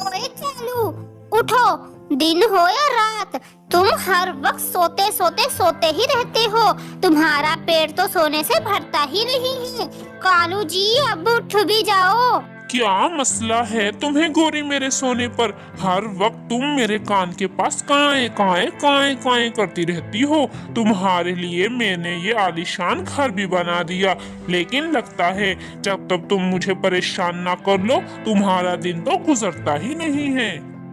ओए कालू, उठो। दिन हो या रात, तुम हर वक्त सोते सोते सोते ही रहते हो। तुम्हारा पेट तो सोने से भरता ही नहीं है। कालू जी, अब उठ भी जाओ। क्या मसला है तुम्हें गोरी मेरे सोने पर? हर वक्त तुम मेरे कान के पास काएं काएं काएं काएं करती रहती हो। तुम्हारे लिए मैंने ये आलीशान घर भी बना दिया, लेकिन लगता है जब तक तुम मुझे परेशान ना कर लो तुम्हारा दिन तो गुजरता ही नहीं है।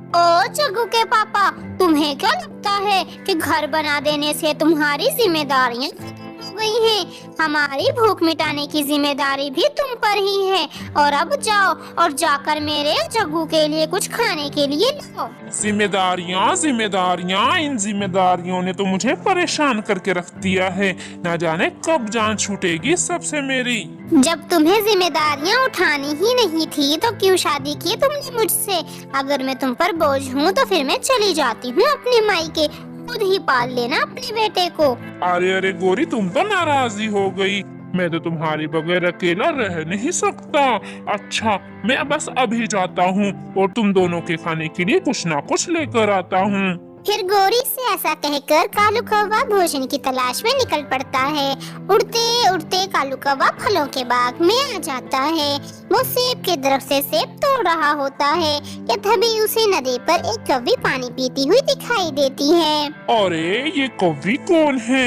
ओ जग्गू के पापा, तुम्हें क्या लगता है कि घर बना देने से तुम्हारी जिम्मेदारियां खत्म हो गई हैं? हमारी भूख मिटाने की जिम्मेदारी भी तुम पर ही है। और अब जाओ और जाकर मेरे जग्गू के लिए कुछ खाने के लिए लाओ। जिम्मेदारियां जिम्मेदारियां, इन जिम्मेदारियों ने तो मुझे परेशान करके रख दिया है। ना जाने कब जान छूटेगी सबसे मेरी। जब तुम्हें जिम्मेदारियां उठानी ही नहीं थी तो क्यों शादी की तुमने मुझसे? अगर मैं तुम पर बोझ हूँ तो फिर मैं चली जाती हूँ अपने मायके। खुद ही पाल लेना अपने बेटे को। अरे अरे गोरी, तुम तो नाराज ही हो गई। मैं तो तुम्हारे बगैर अकेला रह नहीं सकता। अच्छा, मैं बस अभी जाता हूँ और तुम दोनों के खाने के लिए कुछ ना कुछ लेकर आता हूँ। फिर गोरी से ऐसा कहकर कालू कौवा भोजन की तलाश में निकल पड़ता है। उड़ते उड़ते कालू कौवा फलों के बाग में आ जाता है। वो सेब के दरख्त से सेब तोड़ रहा होता है कि तभी उसे नदी पर एक कौवी पानी पीती हुई दिखाई देती है। अरे ये कौवी कौन है?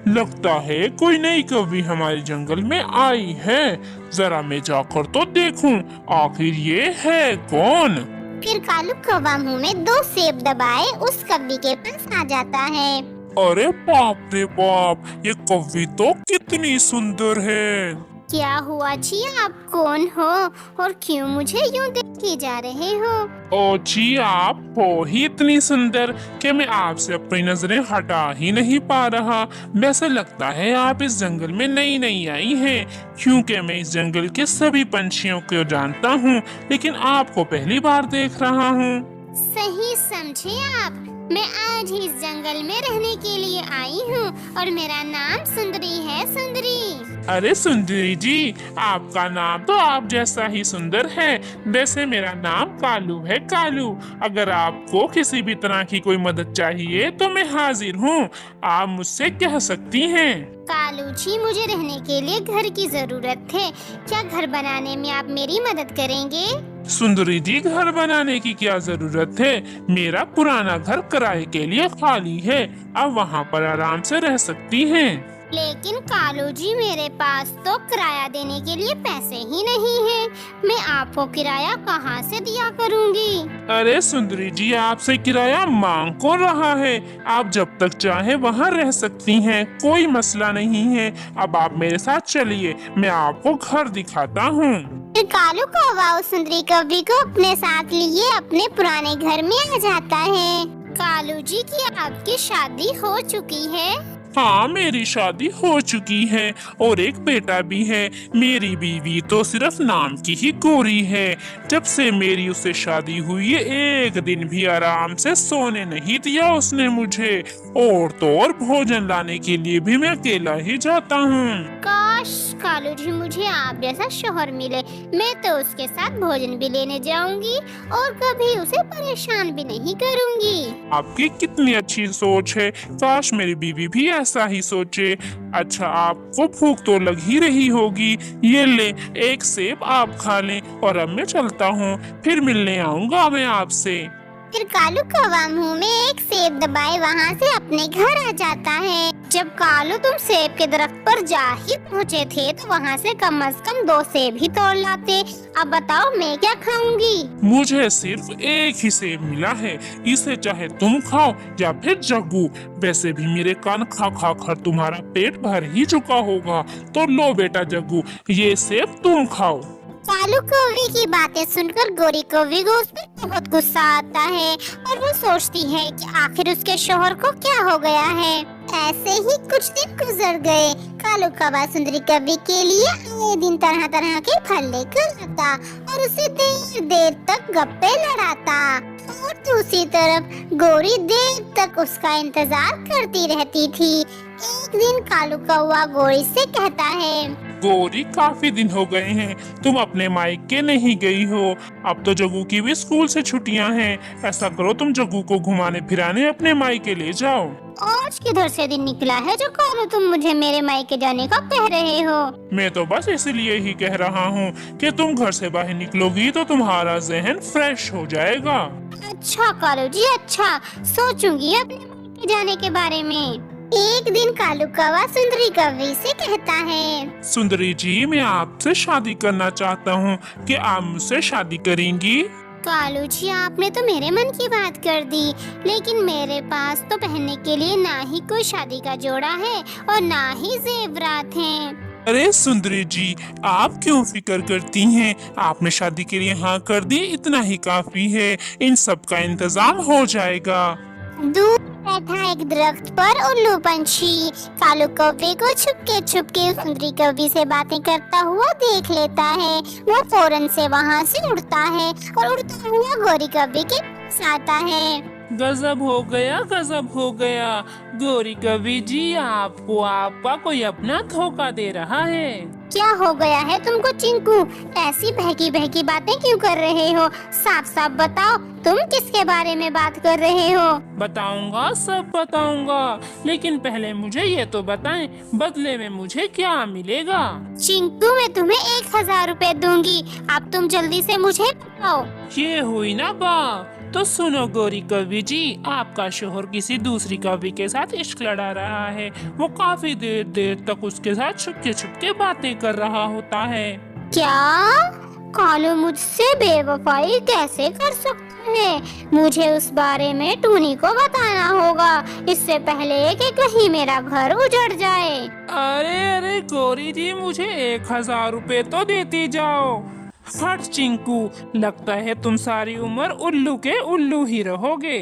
लगता है कोई नई कौवी हमारे जंगल में आई है। जरा मैं जाकर तो देखूं आखिर ये है कौन। फिर कालू कौवा मुंह में 2 सेब दबाए उस कौवी के पास आ जाता है। अरे बाप रे बाप, ये कौवी तो कितनी सुंदर है। क्या हुआ जी, आप कौन हो और क्यों मुझे यूं देखे जा रहे हो? ओ जी, आप हो ही इतनी सुंदर कि मैं आपसे अपनी नजरें हटा ही नहीं पा रहा। वैसे लगता है आप इस जंगल में नई नई आई हैं, क्योंकि मैं इस जंगल के सभी पंछियों को जानता हूँ, लेकिन आपको पहली बार देख रहा हूँ। सही समझे आप। मैं आज ही इस जंगल में रहने के लिए आई हूँ और मेरा नाम सुंदरी है, सुंदरी। अरे सुंदरी जी, आपका नाम तो आप जैसा ही सुंदर है। वैसे मेरा नाम कालू है, कालू। अगर आपको किसी भी तरह की कोई मदद चाहिए तो मैं हाजिर हूँ। आप मुझसे कह सकती हैं। कालू जी, मुझे रहने के लिए घर की जरूरत है। क्या घर बनाने में आप मेरी मदद करेंगे? सुंदरी जी, घर बनाने की क्या जरूरत है? मेरा पुराना घर किराए के लिए खाली है, आप वहाँ पर आराम से रह सकती हैं। लेकिन कालू जी, मेरे पास तो किराया देने के लिए पैसे ही नहीं है। मैं आपको किराया कहाँ से दिया करूँगी? अरे सुंदरी जी, आपसे किराया मांग कौन रहा है? आप जब तक चाहे वहाँ रह सकती हैं, कोई मसला नहीं है। अब आप मेरे साथ चलिए, मैं आपको घर दिखाता हूँ। फिर कालू कौवा उस सुंदरी कौवी को अपने साथ लिए अपने पुराने घर में आ जाता है। कालू जी, की आपकी शादी हो चुकी है? हाँ, मेरी शादी हो चुकी है और एक बेटा भी है। मेरी बीवी तो सिर्फ नाम की ही गोरी है। जब से मेरी उससे शादी हुई है, एक दिन भी आराम से सोने नहीं दिया उसने मुझे। और तो और भोजन लाने के लिए भी मैं अकेला ही जाता हूँ। काश कालू जी, मुझे आप जैसा शौहर मिले। मैं तो उसके साथ भोजन भी लेने जाऊंगी और कभी उसे परेशान भी नहीं करूंगी। आपकी कितनी अच्छी सोच है। काश मेरी बीवी भी ऐसा ही सोचे। अच्छा, आपको भूख तो लग ही रही होगी। ये ले, एक सेब आप खा लें और अब मैं चलता हूँ, फिर मिलने आऊँगा मैं आपसे। फिर कालू कौवा मुंह में एक सेब दबाए वहाँ से अपने घर आ जाता है। जब कालू तुम सेब के दरख्त पर जा ही पहुँचे थे तो वहाँ से कम से कम 2 सेब ही तोड़ लाते। अब बताओ मैं क्या खाऊंगी? मुझे सिर्फ एक ही सेब मिला है, इसे चाहे तुम खाओ या फिर जग्गू। वैसे भी मेरे कान खा खा कर तुम्हारा पेट भर ही चुका होगा। तो लो बेटा जग्गू, ये सेब तुम खाओ। कालू कौवे की बातें सुनकर गोरी कौवी को उस पर बहुत गुस्सा आता है और वो सोचती है कि आखिर उसके शौहर को क्या हो गया है। ऐसे ही कुछ दिन गुजर गए। कालू कौवा सुंदरी कौवी के लिए आए दिन तरह तरह के फल लेकर आता और उसे देर देर तक गप्पे लड़ाता। और दूसरी तरफ गोरी देर तक उसका इंतजार करती रहती थी। एक दिन कालू कौवा गोरी से कहता है, गोरी, काफी दिन हो गए हैं तुम अपने मायके नहीं गई हो। अब तो जग्गू की भी स्कूल से छुट्टियां हैं। ऐसा करो, तुम जग्गू को घुमाने फिराने अपने मायके ले जाओ। आज किधर से दिन निकला है जो कालू तुम मुझे मेरे मायके जाने का कह रहे हो? मैं तो बस इसलिए ही कह रहा हूँ कि तुम घर से बाहर निकलोगी तो तुम्हारा जहन फ्रेश हो जाएगा। अच्छा कालू जी, अच्छा, सोचूंगी अपने मायके जाने के बारे में। एक दिन कालू कौवा सुंदरी कौवी से कहता है, सुंदरी जी, मैं आपसे शादी करना चाहता हूँ, कि आप मुझसे शादी करेंगी? कालू जी, आपने तो मेरे मन की बात कर दी, लेकिन मेरे पास तो पहनने के लिए ना ही कोई शादी का जोड़ा है और ना ही जेवरात हैं। अरे सुंदरी जी, आप क्यों फिक्र करती हैं? आपने शादी के लिए हाँ कर दी, इतना ही काफी है। इन सब का इंतजाम हो जाएगा। दूर बैठा एक दरख्त पर उल्लू पंछी कालू कौवे को छुपके छुपके सुंदरी कौवी से बातें करता हुआ देख लेता है। वो फौरन से वहाँ से उड़ता है और उड़ता हुआ गोरी कौवी के पास आता है। गजब हो गया, गजब हो गया। गोरी कवि जी, आपको आपका कोई अपना धोखा दे रहा है। क्या हो गया है तुमको चिंकू? ऐसी बहकी बहकी बातें क्यों कर रहे हो? साफ साफ बताओ, तुम किसके बारे में बात कर रहे हो? बताऊंगा, सब बताऊंगा, लेकिन पहले मुझे ये तो बताएं, बदले में मुझे क्या मिलेगा? चिंकू, मैं तुम्हें 1000 रुपए दूंगी। अब तुम जल्दी से मुझे बताओ। ये हुई ना बात। तो सुनो गोरी कवि जी, आपका शोहर किसी दूसरी कवि के साथ इश्क लड़ा रहा है। वो काफी देर देर तक उसके साथ छुपके छुपके बातें कर रहा होता है। क्या? कालू मुझसे बेवफाई कैसे कर सकता है? मुझे उस बारे में टूनी को बताना होगा, इससे पहले कि कहीं मेरा घर उजड़ जाए। अरे अरे गोरी जी, मुझे 1000 रुपए तो देती जाओ। हट चिंकू, लगता है तुम सारी उम्र उल्लू के उल्लू ही रहोगे।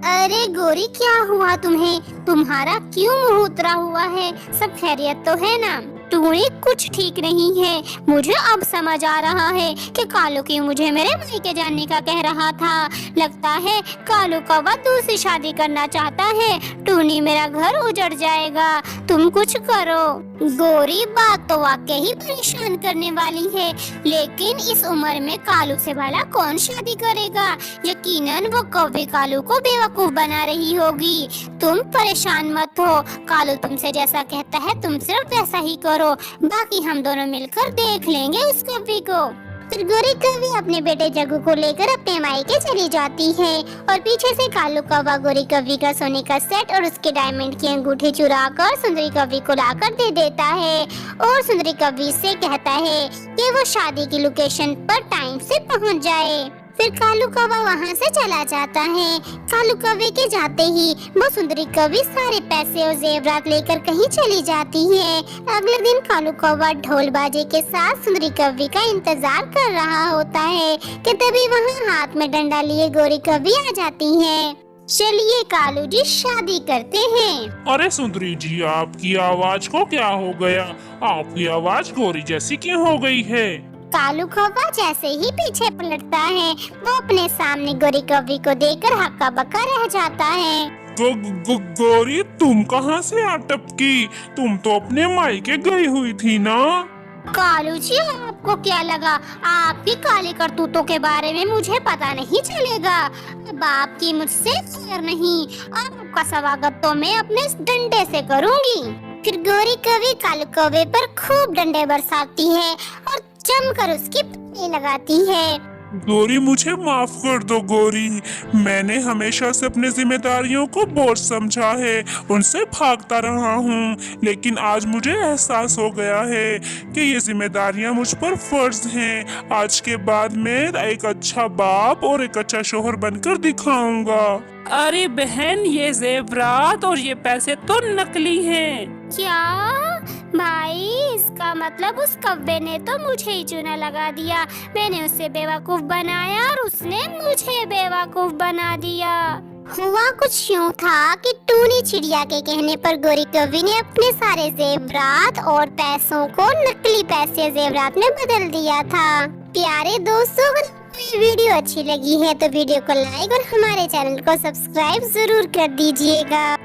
अरे गोरी, क्या हुआ तुम्हें? तुम्हारा क्यों मुंह उतरा हुआ है? सब खैरियत तो है ना? टूनी कुछ ठीक नहीं है। मुझे अब समझ आ रहा है कि कालू क्यों मुझे मेरे मायके जाने का कह रहा था। लगता है कालू कौवा दूसरी शादी करना चाहता है। टूनी, मेरा घर उजड़ जाएगा, तुम कुछ करो। गोरी, बात तो वाकई ही परेशान करने वाली है, लेकिन इस उम्र में कालू से भला कौन शादी करेगा? यकीनन वो कौवे कालू को बेवकूफ बना रही होगी। तुम परेशान मत हो, कालू तुमसे जैसा कहता है तुम सिर्फ वैसा ही करो, बाकी हम दोनों मिलकर देख लेंगे उस कौवे को। फिर गोरी कौवी अपने बेटे जग्गू को लेकर अपने मायके चली जाती है और पीछे से कालू कौवा गोरी कौवी का सोने का सेट और उसके डायमंड की अंगूठी चुरा कर सुंदरी कौवी को लाकर दे देता है और सुंदरी कौवी से कहता है कि वो शादी की लोकेशन पर टाइम से पहुंच जाए। फिर कालू कौवा वहाँ से चला जाता है। कालू कौवे के जाते ही वो सुंदरी कौवी सारे पैसे और जेवरात लेकर कहीं चली जाती है। अगले दिन कालू कौवा ढोल बाजे के साथ सुंदरी कौवी का इंतजार कर रहा होता है कि तभी वहाँ हाथ में डंडा लिए गोरी कौवी आ जाती है। चलिए कालू जी, शादी करते हैं। अरे सुंदरी जी, आपकी आवाज को क्या हो गया? आपकी आवाज गोरी जैसी क्यों हो गई है? कालू कौवा जैसे ही पीछे पलटता है, वो अपने सामने गोरी कौवी को देखकर हक्का बक्का रह जाता है। गोरी, तुम कहाँ से आ टपकी? तुम तो अपने मायके गई हुई थी ना? कालू जी, आपको क्या लगा आपकी काली करतूतों के बारे में मुझे पता नहीं चलेगा? अब आपकी मुझसे खैर नहीं, आपका स्वागत तो मैं अपने डंडे से करूंगी। फिर गोरी कौवी कालू कौवे पर खूब डंडे बरसाती है और जमकर उसकी पत्नी लगाती है। गोरी, मुझे माफ कर दो गोरी, मैंने हमेशा से अपनी जिम्मेदारियों को बोझ समझा है, उनसे भागता रहा हूँ, लेकिन आज मुझे एहसास हो गया है कि ये जिम्मेदारियाँ मुझ पर फर्ज हैं। आज के बाद मैं एक अच्छा बाप और एक अच्छा शौहर बनकर दिखाऊंगा। अरे बहन, ये जेवरात और ये पैसे तो नकली हैं। क्या भाई, इसका मतलब उस कौवे ने तो मुझे ही चूना लगा दिया। मैंने उसे बेवकूफ बनाया और उसने मुझे बेवकूफ बना दिया। हुआ कुछ यूँ था कि टूनी चिड़िया के कहने पर गोरी कौवी ने अपने सारे जेवरात और पैसों को नकली पैसे जेवरात में बदल दिया था। प्यारे दोस्तों, अगर ये वीडियो अच्छी लगी है तो वीडियो को लाइक और हमारे चैनल को सब्सक्राइब जरूर कर दीजिएगा।